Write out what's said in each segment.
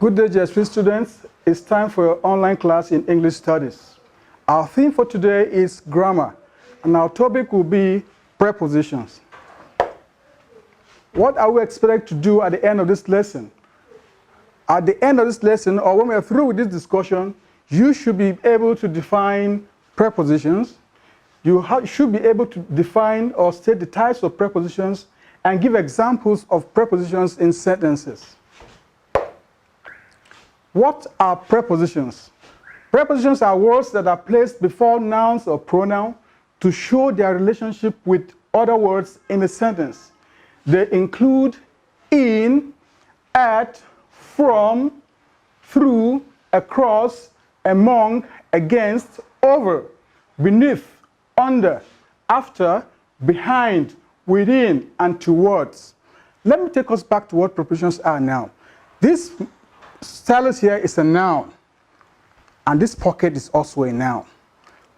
Good day, JSS students. It's time for your online class in English Studies. Our theme for today is grammar, and our topic will be prepositions. What are we expected to do at the end of this lesson? At the end of this lesson, or when we are through with this discussion, you should be able to define prepositions. You should be able to define or state the types of prepositions and give examples of prepositions in sentences. What are prepositions? Prepositions are words that are placed before nouns or pronouns to show their relationship with other words in a sentence. They include in, at, from, through, across, among, against, over, beneath, under, after, behind, within, and towards. Let me take us back to what prepositions are now. This stylus here is a noun, and this pocket is also a noun.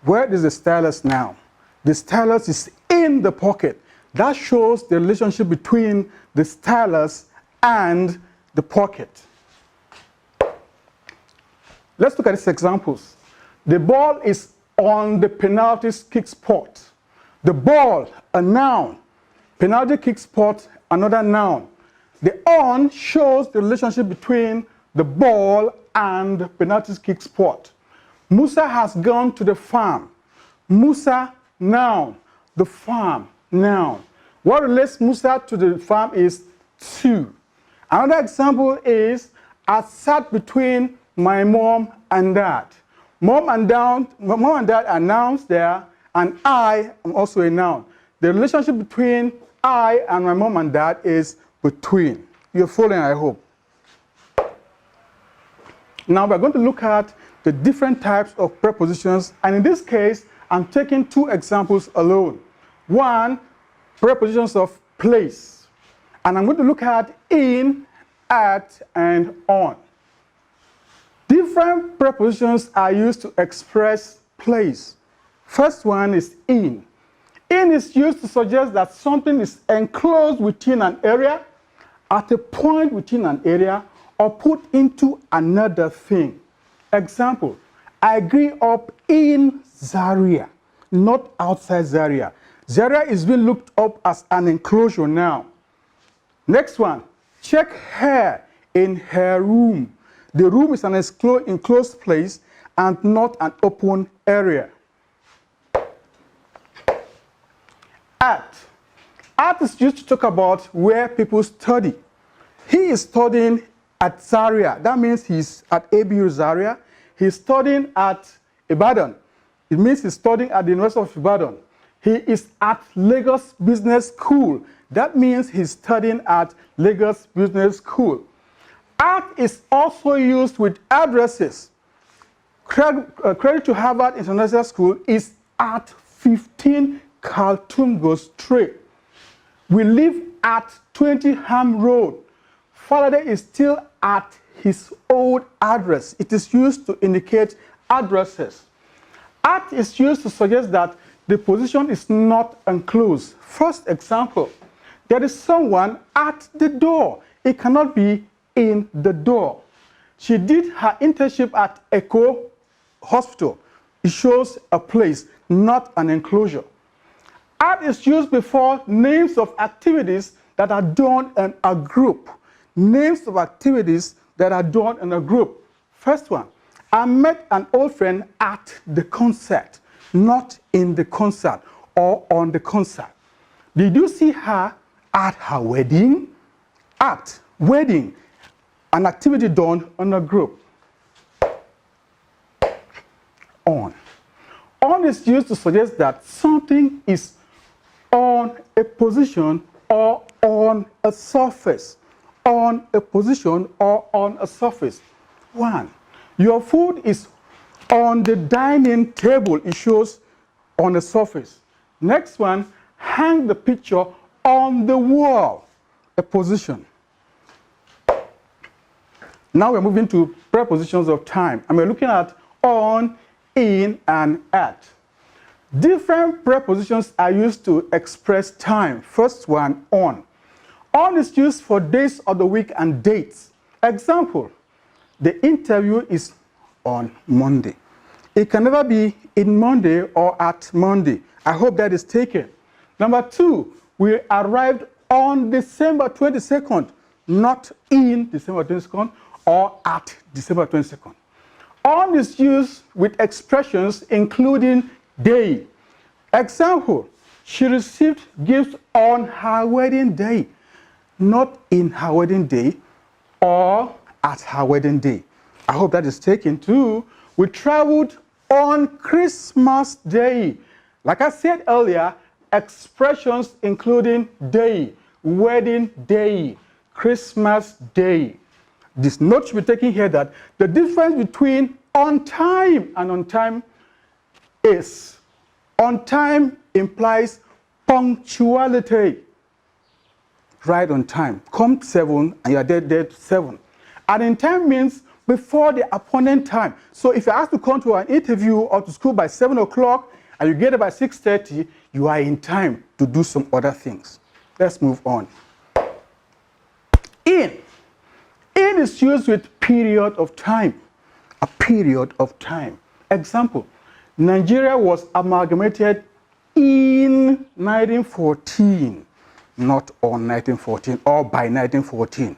Where is the stylus now? The stylus is in the pocket. That shows the relationship between the stylus and the pocket. Let's look at these examples. The ball is on the penalty kick spot. The ball, a noun. Penalty kick spot, another noun. The on shows the relationship between the ball and the penalty kick spot. Musa has gone to the farm. Musa, noun. The farm, noun. What relates Musa to the farm is to. Another example is, I sat between my mom and dad. Mom and dad are nouns there, and I am also a noun. The relationship between I and my mom and dad is between. You're following, I hope. Now we're going to look at the different types of prepositions, and in this case, I'm taking two examples alone. One, prepositions of place, and I'm going to look at in, at, and on. Different prepositions are used to express place. First one is in. In is used to suggest that something is enclosed within an area, at a point within an area, or put into another thing. Example, I grew up in Zaria, not outside Zaria. Zaria is being looked up as an enclosure now. Next one, check her in her room. The room is an enclosed place and not an open area. At. At is used to talk about where people study. He is studying at Zaria. That means he's at ABU Zaria. He's studying at Ibadan. It means he's studying at the University of Ibadan. He is at Lagos Business School. That means he's studying at Lagos Business School. At is also used with addresses. Cradle2Harvard International School is at 15 Kaltungo Street. We live at 20 Ham Road. Faraday is still at his old address. It is used to indicate addresses. At is used to suggest that the position is not enclosed. First example, there is someone at the door. It cannot be in the door. She did her internship at Echo Hospital. It shows a place, not an enclosure. At is used before names of activities that are done in a group. Names of activities that are done in a group. First one, I met an old friend at the concert, not in the concert or on the concert. Did you see her at her wedding? At wedding, an activity done in a group. On. On is used to suggest that something is on a position or on a surface. On a position or on a surface. One, your food is on the dining table. It shows on a surface. Next one, hang the picture on the wall. A position. Now we're moving to prepositions of time, and we're looking at on, in, and at. Different prepositions are used to express time. First one, on. On is used for days of the week and dates. Example, The interview is on Monday. It can never be in Monday or at Monday. I hope that is taken. Number 2, we arrived on December 22nd, not in December 22nd or at December 22nd. On is used with expressions including day. Example, she received gifts on her wedding day, not in her wedding day or at her wedding day. I hope that is taken too. We traveled on Christmas Day. Like I said earlier, expressions including day, wedding day, Christmas Day. This note should be taken here that the difference between on time and on time is on time implies punctuality. Right on time. Come 7 and you are there 7. And in time means before the appointed time. So if you're asked to come to an interview or to school by 7 o'clock and you get there by 6:30, you are in time to do some other things. Let's move on. In. In is used with period of time. A period of time. Example, Nigeria was amalgamated in 1914, not on 1914 or by 1914.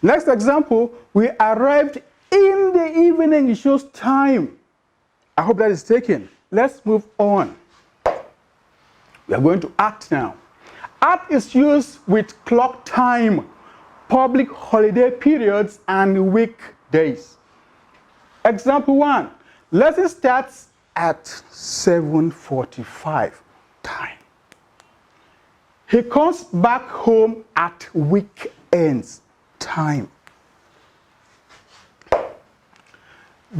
Next example, we arrived in the evening. It shows time. I hope that is taken. Let's move on. We are going to at now. At is used with clock time, public holiday periods, and weekdays. Example 1, lesson starts at 7:45 time. He comes back home at weekends time.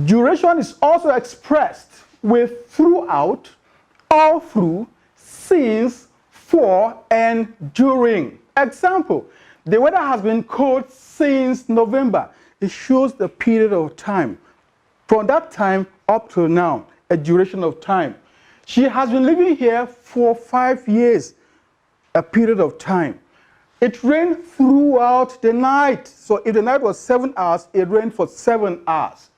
Duration is also expressed with throughout, all through, since, for, and during. Example, the weather has been cold since November. It shows the period of time. From that time up to now, a duration of time. She has been living here for 5 years, a period of time. It rained throughout the night. So if the night was 7 hours, it rained for 7 hours.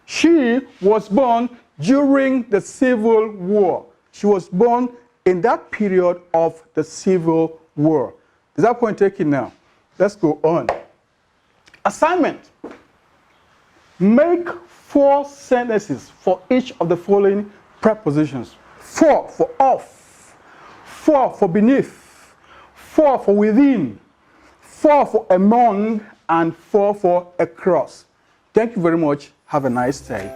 She was born during the Civil War. She was born in that period of the Civil War. Is that point taken now? Let's go on. Assignment. Make 4 sentences for each of the following prepositions. For off, for beneath, for within, for among, and for across. Thank you very much. Have a nice day.